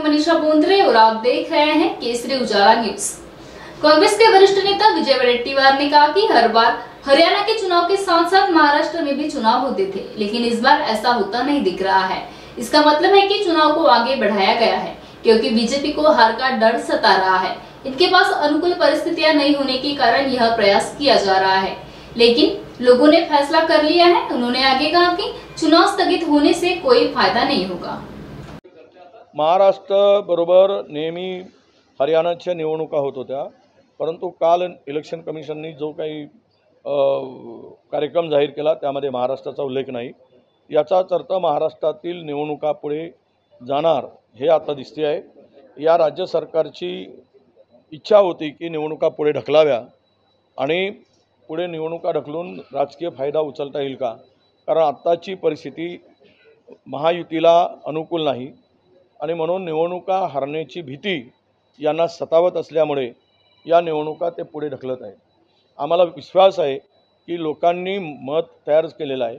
मनीषा बोंद्रे और आप देख रहे हैं केसरी उजाला न्यूज। कांग्रेस के वरिष्ठ नेता विजय वडेट्टीवार ने कहा कि हर बार हरियाणा के चुनाव के साथ साथ महाराष्ट्र में भी चुनाव होते थे, लेकिन इस बार ऐसा होता नहीं दिख रहा है। इसका मतलब है कि चुनाव को आगे बढ़ाया गया है, क्योंकि बीजेपी को हार का डर सता रहा है। इनके पास अनुकूल परिस्थितियां नहीं होने के कारण यह प्रयास किया जा रहा है, लेकिन लोगों ने फैसला कर लिया है। उन्होंने आगे कहा कि चुनाव स्थगित होने से कोई फायदा नहीं होगा। महाराष्ट्र बरोबर नेहमी हरियाणाच्या निवडणुका होत होत्या, परंतु काल इलेक्शन कमिशननी जो काही कार्यक्रम जाहीर केला त्यामध्ये महाराष्ट्राचा उल्लेख नाही। याचाच अर्थ महाराष्ट्रातील निवडणुका पुढे जाणार हे आता दिसते आहे। या राज्य सरकारची इच्छा होती की निवडणुका पुढे ढकलाव्या आणि पुढे निवडणुका ढकलून राजकीय फायदा उचलता येईल का, कारण आत्ताची परिस्थिती महायुतीला अनुकूल नाही आणि म्हणून निवडणुका हरण्याची भीती यांना सतावत असल्यामुळे या निवडणुका ते पुढे ढकलत आहेत। आम्हाला विश्वास आहे की लोकांनी मत तयार केलेलं आहे,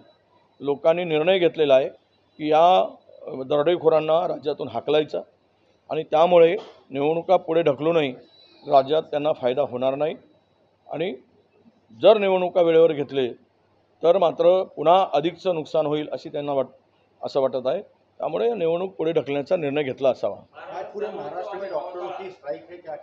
लोकांनी निर्णय घेतलेला आहे की या दरोडेखोरांना राज्यातून हाकलायचं आणि त्यामुळे निवडणुका पुढे ढकलूनही राज्यात त्यांना फायदा होणार नाही आणि जर निवडणुका वेळेवर घेतले तर मात्र पुन्हा अधिकचं नुकसान होईल अशी त्यांना असं वाटत आहे। त्यामुळे निवडणूक पुढे ढकलण्याचा निर्णय घेतला असावा। आज पूरे महाराष्ट्र में डॉक्टरों की स्ट्राइक है, क्या